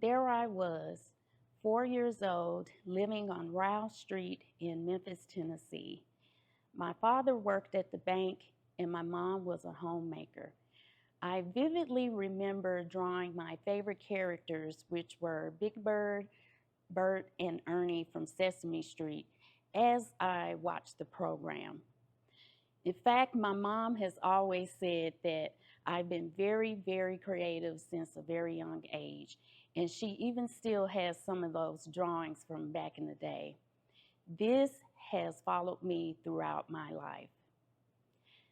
there I was, 4 years old, living on Rouse Street in Memphis, Tennessee. My father worked at the bank and my mom was a homemaker. I vividly remember drawing my favorite characters, which were Big Bird, Bert, and Ernie from Sesame Street, as I watched the program. In fact, my mom has always said that I've been very, very creative since a very young age, and she even still has some of those drawings from back in the day. This has followed me throughout my life.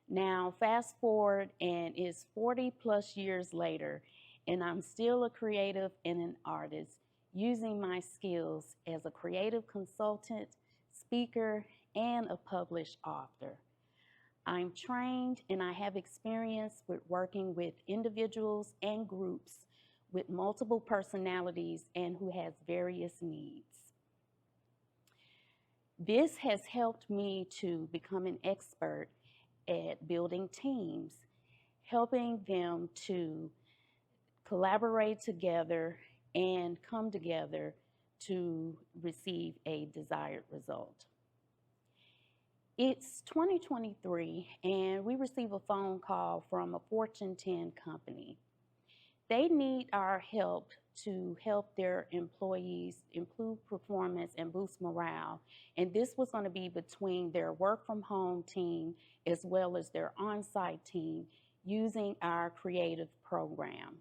Now, fast forward, and it's 40 plus years later, and I'm still a creative and an artist using my skills as a creative consultant, speaker, and a published author. I'm trained and I have experience with working with individuals and groups with multiple personalities and who has various needs. This has helped me to become an expert at building teams, helping them to collaborate together and come together to receive a desired result. It's 2023 and we receive a phone call from a Fortune 10 company. They need our help to help their employees improve performance and boost morale. And this was going to be between their work from home team as well as their on-site team using our creative program.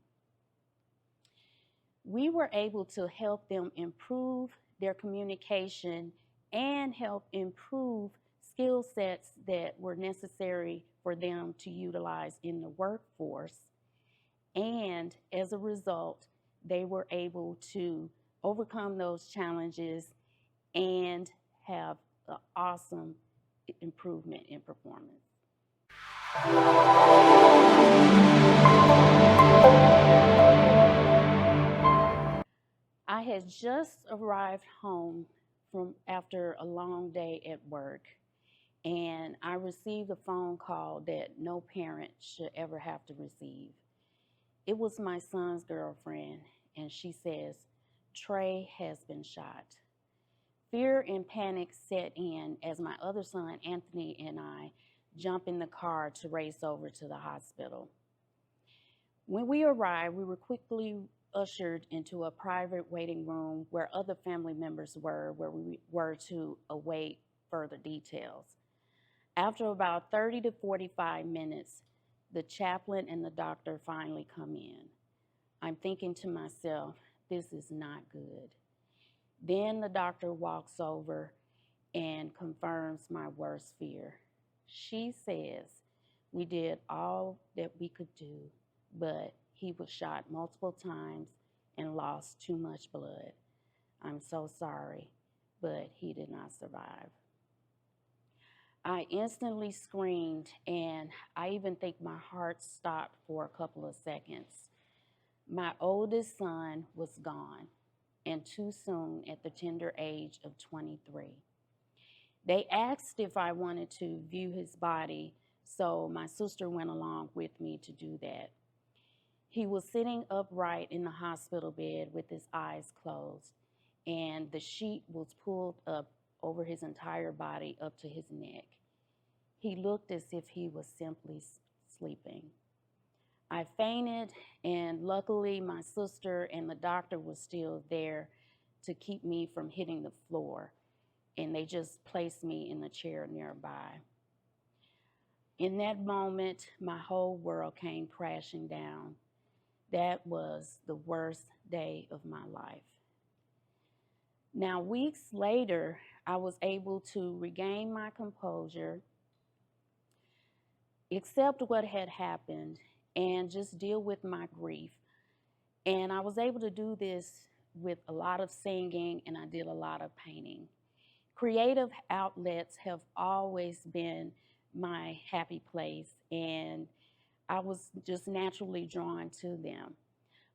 We were able to help them improve their communication and help improve skill sets that were necessary for them to utilize in the workforce. And as a result, they were able to overcome those challenges and have an awesome improvement in performance. I had just arrived home from after a long day at work, and I received a phone call that no parent should ever have to receive. It was my son's girlfriend, and she says, "Trey has been shot." Fear and panic set in as my other son, Anthony, and I jump in the car to race over to the hospital. When we arrived, we were quickly ushered into a private waiting room where other family members were, where we were to await further details. After about 30 to 45 minutes, the chaplain and the doctor finally come in. I'm thinking to myself, this is not good. Then the doctor walks over and confirms my worst fear. She says, "We did all that we could do, but he was shot multiple times and lost too much blood. I'm so sorry, but he did not survive." I instantly screamed, and I even think my heart stopped for a couple of seconds. My oldest son was gone, and too soon at the tender age of 23. They asked if I wanted to view his body, so my sister went along with me to do that. He was sitting upright in the hospital bed with his eyes closed, and the sheet was pulled up over his entire body up to his neck. He looked as if he was simply sleeping. I fainted, and luckily my sister and the doctor was still there to keep me from hitting the floor, and they just placed me in the chair nearby. In that moment, my whole world came crashing down. That was the worst day of my life. Now, weeks later, I was able to regain my composure, accept what had happened, and just deal with my grief. And I was able to do this with a lot of singing, and I did a lot of painting. Creative outlets have always been my happy place, and I was just naturally drawn to them.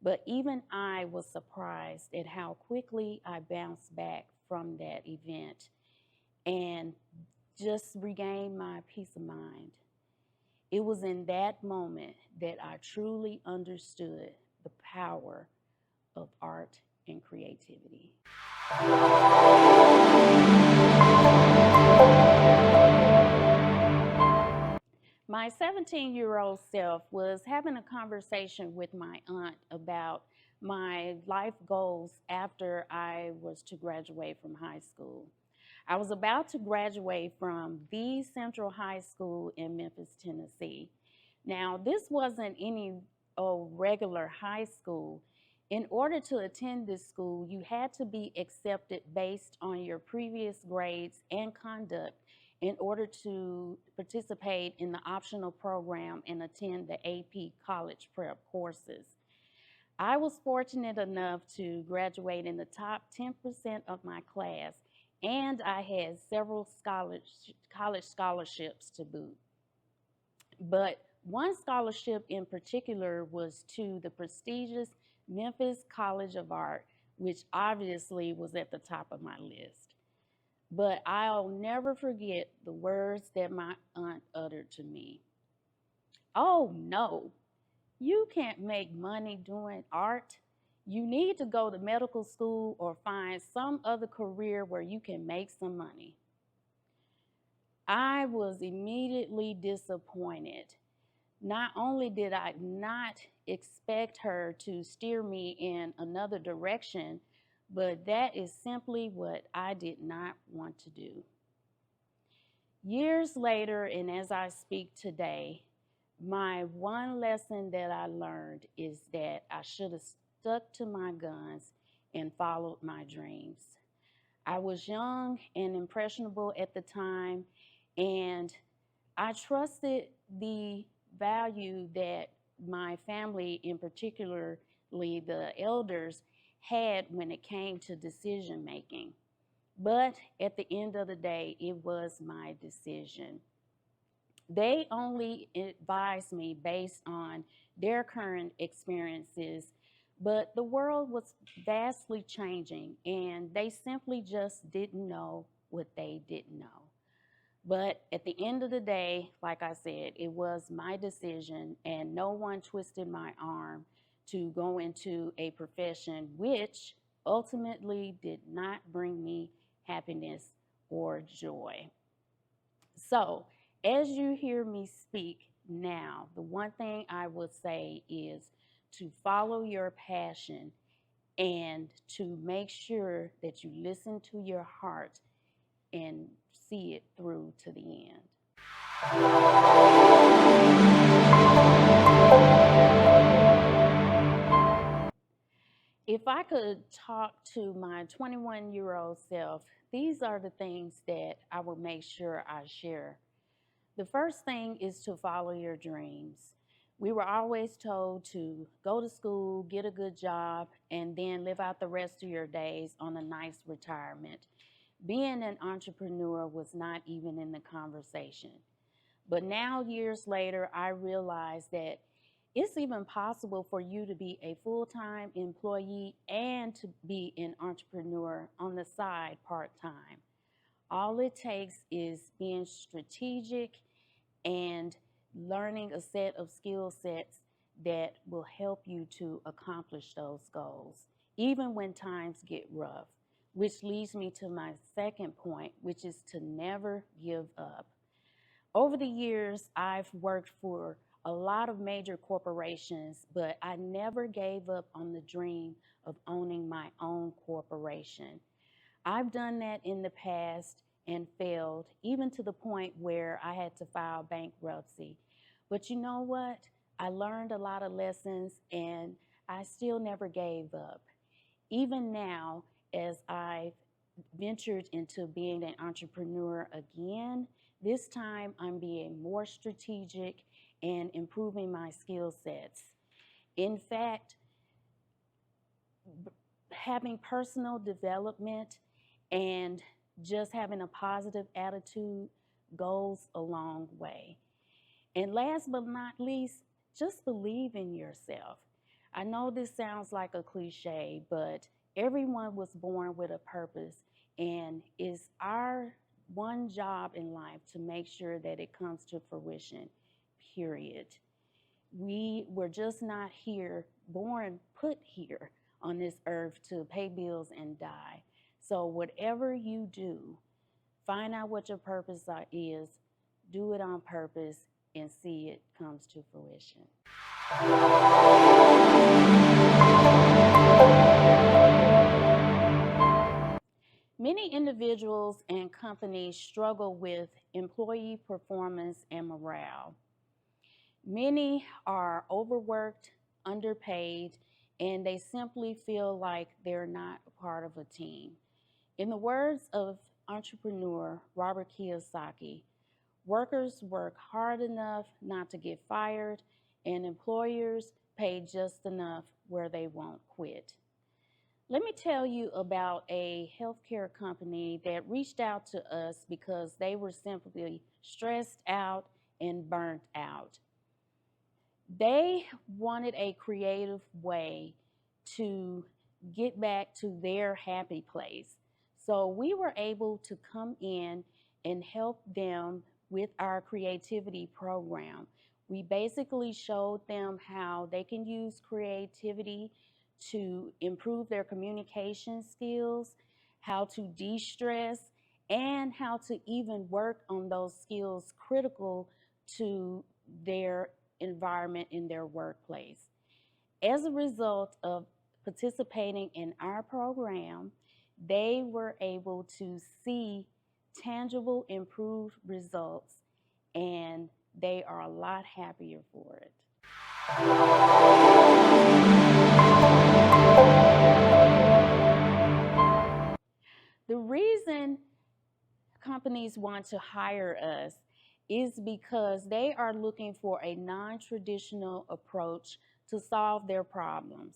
But even I was surprised at how quickly I bounced back from that event and just regained my peace of mind. It was in that moment that I truly understood the power of art and creativity. My 17-year-old self was having a conversation with my aunt about my life goals after I was to graduate from high school. I was about to graduate from the Central High School in Memphis, Tennessee. Now, this wasn't any regular high school. In order to attend this school, you had to be accepted based on your previous grades and conduct in order to participate in the optional program and attend the AP college prep courses. I was fortunate enough to graduate in the top 10% of my class, and I had several college scholarships to boot. But one scholarship in particular was to the prestigious Memphis College of Art, which obviously was at the top of my list. But I'll never forget the words that my aunt uttered to me. "Oh no, you can't make money doing art. You need to go to medical school or find some other career where you can make some money." I was immediately disappointed. Not only did I not expect her to steer me in another direction, but that is simply what I did not want to do. Years later, and as I speak today, my one lesson that I learned is that I should have stuck to my guns and followed my dreams. I was young and impressionable at the time, and I trusted the value that my family, in particularly the elders, had when it came to decision making. But at the end of the day, it was my decision. They only advised me based on their current experiences, but the world was vastly changing, and they simply just didn't know what they didn't know. But at the end of the day, like I said, it was my decision, and no one twisted my arm to go into a profession which ultimately did not bring me happiness or joy. So, as you hear me speak now, the one thing I would say is to follow your passion and to make sure that you listen to your heart and see it through to the end. If I could talk to my 21-year-old self, these are the things that I would make sure I share. The first thing is to follow your dreams. We were always told to go to school, get a good job, and then live out the rest of your days on a nice retirement. Being an entrepreneur was not even in the conversation. But now, years later, I realize that it's even possible for you to be a full-time employee and to be an entrepreneur on the side part-time. All it takes is being strategic and learning a set of skill sets that will help you to accomplish those goals, even when times get rough, which leads me to my second point, which is to never give up. Over the years, I've worked for a lot of major corporations, but I never gave up on the dream of owning my own corporation. I've done that in the past and failed, even to the point where I had to file bankruptcy. But you know what? I learned a lot of lessons, and I still never gave up. Even now, as I've ventured into being an entrepreneur again, this time I'm being more strategic and improving my skill sets. In fact, having personal development and just having a positive attitude goes a long way. And last but not least, just believe in yourself. I know this sounds like a cliche, but everyone was born with a purpose, and it's our one job in life to make sure that it comes to fruition, period. We were just not here, put here on this earth to pay bills and die. So whatever you do, find out what your purpose is, do it on purpose, and see it comes to fruition. Many individuals and companies struggle with employee performance and morale. Many are overworked, underpaid, and they simply feel like they're not a part of a team. In the words of entrepreneur Robert Kiyosaki, workers work hard enough not to get fired, and employers pay just enough where they won't quit. Let me tell you about a healthcare company that reached out to us because they were simply stressed out and burnt out. They wanted a creative way to get back to their happy place. So we were able to come in and help them with our creativity program. We basically showed them how they can use creativity to improve their communication skills, how to de-stress, and how to even work on those skills critical to their environment in their workplace. As a result of participating in our program, they were able to see tangible improved results, and they are a lot happier for it. The reason companies want to hire us is because they are looking for a non-traditional approach to solve their problems.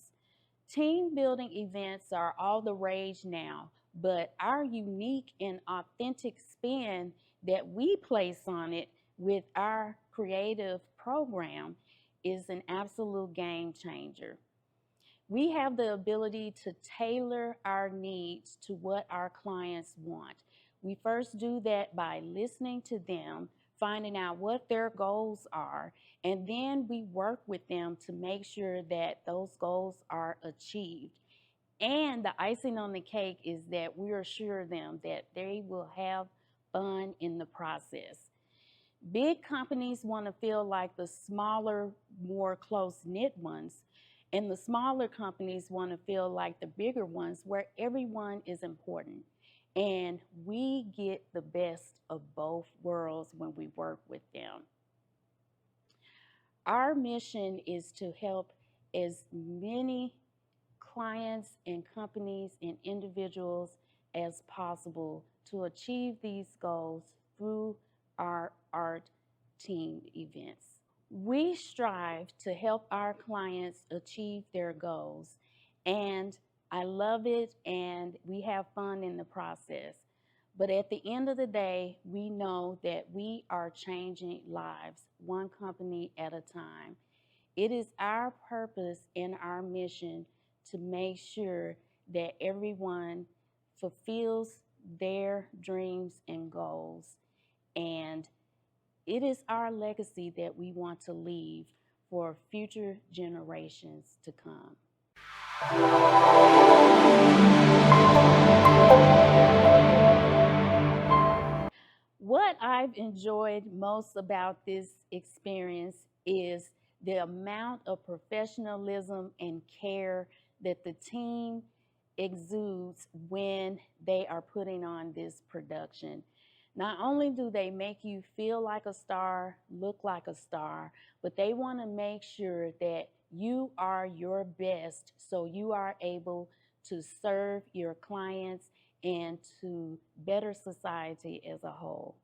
Team building events are all the rage now, but our unique and authentic spin that we place on it with our creative program is an absolute game changer. We have the ability to tailor our needs to what our clients want. We first do that by listening to them, finding out what their goals are, and then we work with them to make sure that those goals are achieved. And the icing on the cake is that we assure them that they will have fun in the process. Big companies want to feel like the smaller, more close-knit ones, and the smaller companies want to feel like the bigger ones where everyone is important. And we get the best of both worlds when we work with them. Our mission is to help as many clients and companies and individuals as possible to achieve these goals through our art team events. We strive to help our clients achieve their goals, and I love it, and we have fun in the process. But at the end of the day, we know that we are changing lives one company at a time. It is our purpose and our mission to make sure that everyone fulfills their dreams and goals. And it is our legacy that we want to leave for future generations to come. What I've enjoyed most about this experience is the amount of professionalism and care that the team exudes when they are putting on this production. Not only do they make you feel like a star, look like a star, but they want to make sure that you are your best so you are able to serve your clients and to better society as a whole.